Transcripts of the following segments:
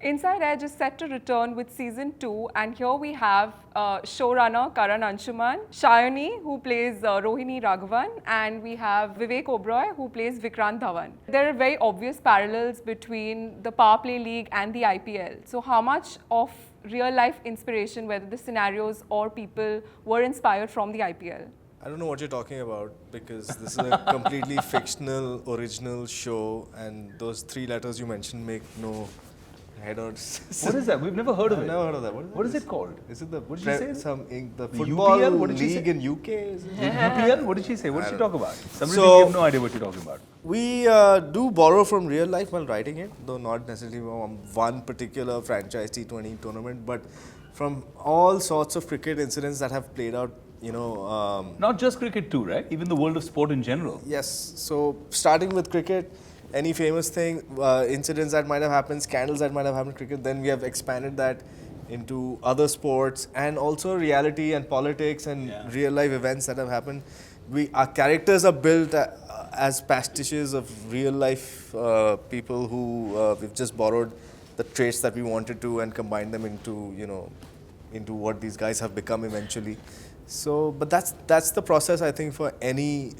Inside Edge is set to return with season 2, and here we have showrunner Karan Anshuman, Shayani, who plays Rohini Raghavan, and we have Vivek Oberoi, who plays Vikrant Dhawan. There are very obvious parallels between the Power Play League and the IPL. So how much of real life inspiration, whether the scenarios or people, were inspired from the IPL? I don't know what you're talking about, because this is a completely fictional, original show, and those 3 letters you mentioned make no head or... What is that? We've never heard of it. I've never heard of that. What is it called? Is it the... What did she say? The football UPL? What did she league say? in UK? Is it? UPL? What did she say? What did she talk about? Somebody So- we have no idea what you're talking about. We do borrow from real life while writing it, though not necessarily from one particular franchise T20 tournament, but from all sorts of cricket incidents that have played out, you know... Not just cricket too, right? Even the world of sport in general. Yes. So starting with cricket, any famous thing, incidents that might have happened, scandals that might have happened in cricket, then we have expanded that into other sports, and also reality and politics and real life events that have happened. Our characters are built as pastiches of real life people who we've just borrowed the traits that we wanted to and combined them into, you know, into what these guys have become eventually. So, but that's the process, I think, for any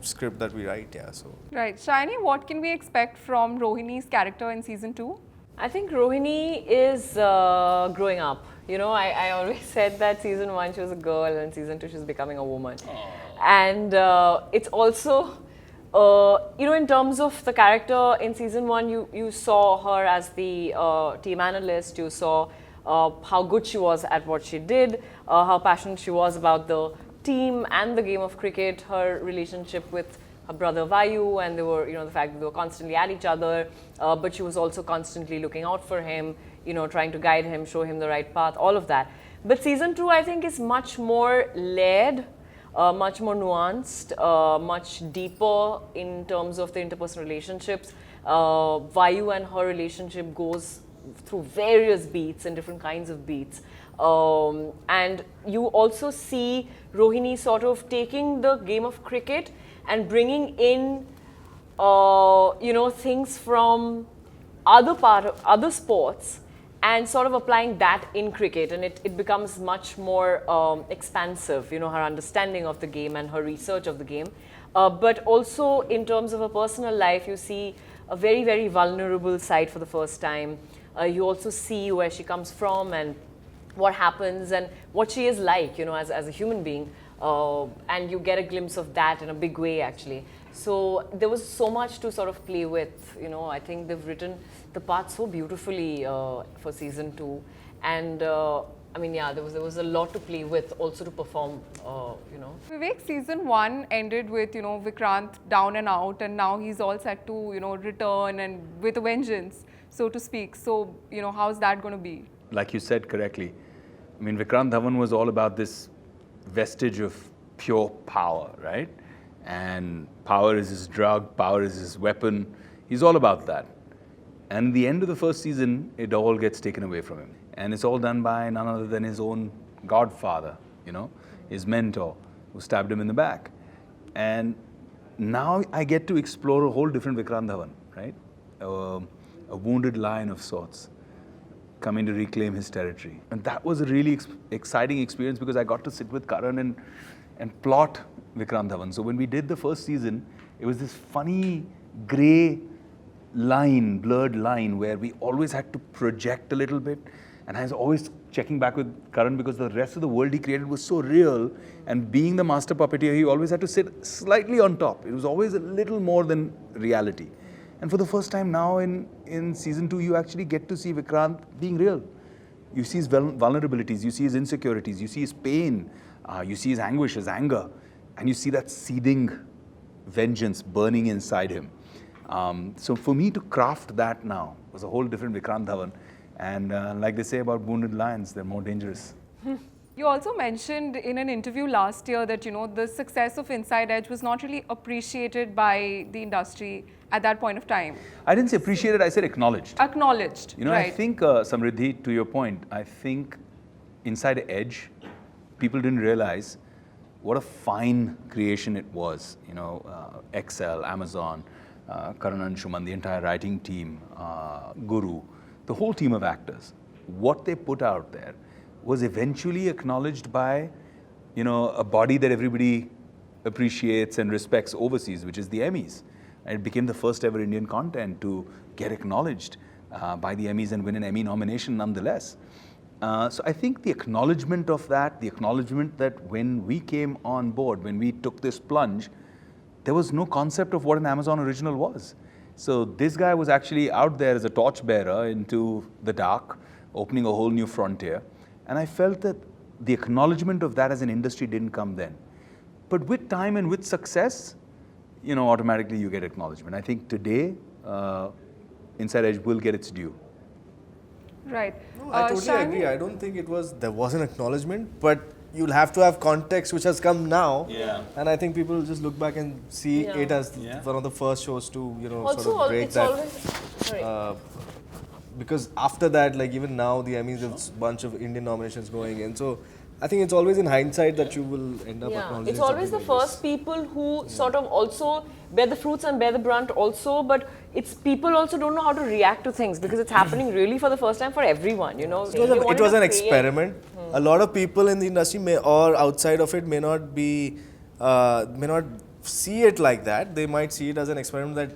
script that we write, yeah. So. Right. Shayani, what can we expect from Rohini's character in season 2? I think Rohini is growing up. You know, I always said that season 1 she was a girl and season 2 she's becoming a woman. And it's also, you know, in terms of the character in season 1, you saw her as the team analyst, you saw how good she was at what she did, how passionate she was about the team and the game of cricket, her relationship with her brother Vayu, and they were, you know, the fact that they were constantly at each other, but she was also constantly looking out for him, you know, trying to guide him, show him the right path, all of that. But season 2, I think, is much more layered, much more nuanced, much deeper in terms of the interpersonal relationships. Vayu and her relationship goes through various beats and different kinds of beats. And you also see Rohini sort of taking the game of cricket and bringing in, you know, things from other sports and sort of applying that in cricket, and it becomes much more expansive, you know, her understanding of the game and her research of the game. But also in terms of her personal life, you see a very, very vulnerable side for the first time. You also see where she comes from and what happens and what she is like, you know, as a human being. And you get a glimpse of that in a big way, actually. So there was so much to sort of play with, you know. I think they've written the part so beautifully for season 2. And I mean, yeah, there was a lot to play with, also to perform, you know. Vivek, season 1 ended with, you know, Vikrant down and out, and now he's all set to, you know, return and with a vengeance, so to speak. So, you know, how's that going to be? Like you said correctly, I mean, Vikrant Dhawan was all about this vestige of pure power, right? And power is his drug, power is his weapon. He's all about that. And at the end of the first season, it all gets taken away from him. And it's all done by none other than his own godfather, you know, his mentor, who stabbed him in the back. And now I get to explore a whole different Vikrant Dhawan, right? A wounded lion of sorts, coming to reclaim his territory. And that was a really exciting experience, because I got to sit with Karan and plot Vikrant Dhawan. So when we did the first season, it was this funny grey line, blurred line, where we always had to project a little bit. And I was always checking back with Karan, because the rest of the world he created was so real. And being the master puppeteer, he always had to sit slightly on top. It was always a little more than reality. And for the first time now in season 2, you actually get to see Vikrant being real. You see his vulnerabilities, you see his insecurities, you see his pain, you see his anguish, his anger, and you see that seething vengeance burning inside him. So for me to craft that now was a whole different Vikrant Dhawan. And like they say about wounded lions, they're more dangerous. You also mentioned in an interview last year that, you know, the success of Inside Edge was not really appreciated by the industry at that point of time. I didn't say appreciated, I said acknowledged. Acknowledged, You know, right. I think, Samriddhi, to your point, I think Inside Edge, people didn't realize what a fine creation it was. You know, Excel, Amazon, Karan Anshuman, the entire writing team, Guru, the whole team of actors, what they put out there was eventually acknowledged by, a body that everybody appreciates and respects overseas, which is the Emmys. And it became the first ever Indian content to get acknowledged by the Emmys and win an Emmy nomination nonetheless. So I think the acknowledgement of that, the acknowledgement that when we came on board, when we took this plunge, there was no concept of what an Amazon original was. So this guy was actually out there as a torchbearer into the dark, opening a whole new frontier. And I felt that the acknowledgement of that as an industry didn't come then. But with time and with success, automatically you get acknowledgement. I think today, Inside Edge will get its due. Right. No, I totally Shani? agree. I don't think there was an acknowledgement, but you'll have to have context which has come now. Yeah. And I think people will just look back and see it as one of the first shows to, Also, sort of break it's that. always. Sorry. Because after that, like even now, the Emmys, there's a bunch of Indian nominations going in. So I think it's always in hindsight that you will end up acknowledging It's always the something like first people who sort of also bear the fruits and bear the brunt also, but it's people also don't know how to react to things because it's happening really for the first time for everyone, It was an experiment. A lot of people in the industry or outside of it may not see it like that. They might see it as an experiment that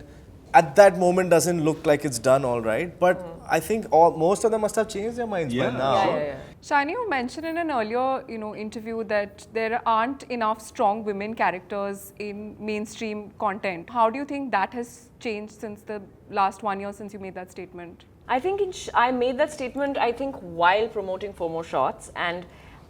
at that moment doesn't look like it's done all right. But I think most of them must have changed their minds by now. Shani, you mentioned in an earlier, interview that there aren't enough strong women characters in mainstream content. How do you think that has changed since the last 1 year since you made that statement? I think I made that statement, I think, while promoting FOMO Shots, and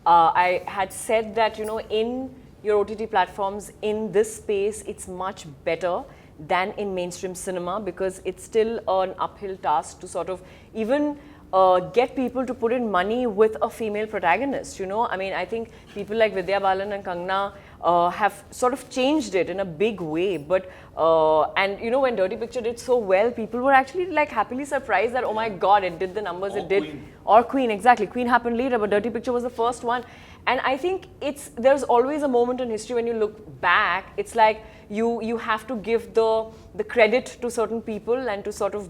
I had said that, in your OTT platforms, in this space, it's much better than in mainstream cinema because it's still an uphill task to sort of even get people to put in money with a female protagonist, I mean, I think people like Vidya Balan and Kangana have sort of changed it in a big way. But, and when Dirty Picture did so well, people were actually like happily surprised that, oh my God, it did the numbers it did. Queen. Or Queen, exactly. Queen happened later, but Dirty Picture was the first one. And I think there's always a moment in history when you look back, it's like you have to give the credit to certain people and to sort of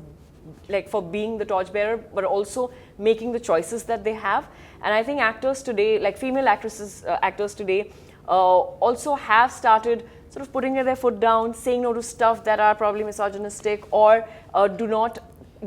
like for being the torchbearer, but also making the choices that they have. And I think actors today, like female actors today, also have started sort of putting their foot down, saying no to stuff that are probably misogynistic or do not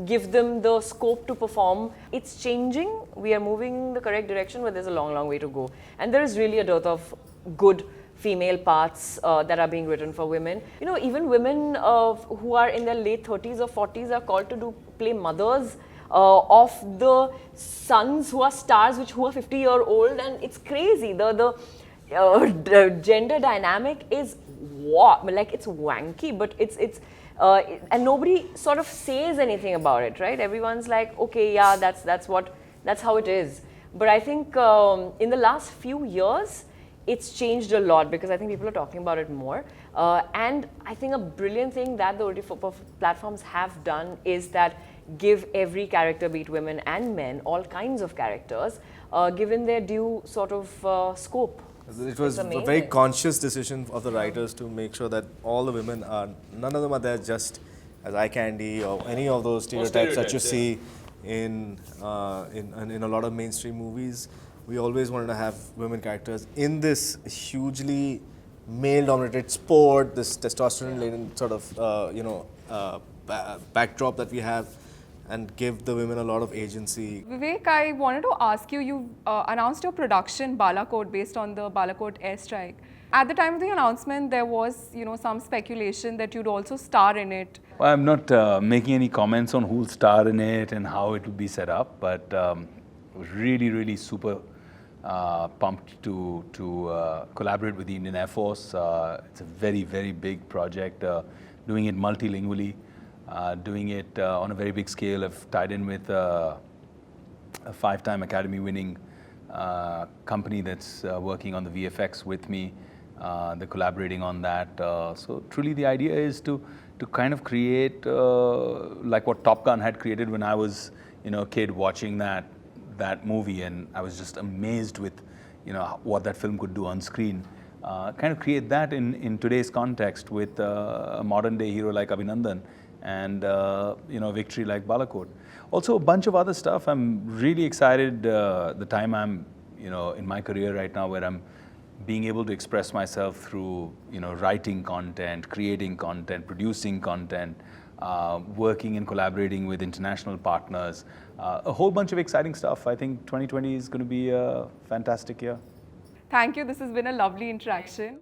give them the scope to perform. It's changing. We are moving in the correct direction, but there's a long, long way to go. And there is really a dearth of good female parts that are being written for women. Even women who are in their late 30s or 40s are called to play mothers of the sons who are stars, who are 50-year-old, and it's crazy. The gender dynamic is it's wanky, but it's and nobody sort of says anything about it, right? Everyone's like, okay, yeah, that's how it is. But I think in the last few years, it's changed a lot because I think people are talking about it more. And I think a brilliant thing that the OTT platforms have done is that give every character, be it women and men, all kinds of characters, given their due sort of scope. It was a very conscious decision of the writers to make sure that all the women none of them are there just as eye candy or any of those stereotypes that you see in a lot of mainstream movies. We always wanted to have women characters in this hugely male-dominated sport, this testosterone-laden sort of backdrop that we have, and give the women a lot of agency. Vivek, I wanted to ask you, you announced your production Balakot based on the Balakot airstrike. At the time of the announcement, there was some speculation that you'd also star in it. Well, I'm not making any comments on who'll star in it and how it will be set up, but was really, really super pumped to collaborate with the Indian Air Force. It's a very, very big project, doing it multilingually, doing it on a very big scale. I've tied in with a 5-time Academy-winning company that's working on the VFX with me. They're collaborating on that. So truly the idea is to kind of create like what Top Gun had created when I was a kid watching that movie, and I was just amazed with what that film could do on screen. Kind of create that in today's context with a modern day hero like Abhinandan, and victory like Balakot. Also a bunch of other stuff. I'm really excited the time I'm in my career right now, where I'm being able to express myself through writing content, creating content, producing content, working and collaborating with international partners, a whole bunch of exciting stuff. I think 2020 is going to be a fantastic year. Thank you. This has been a lovely interaction.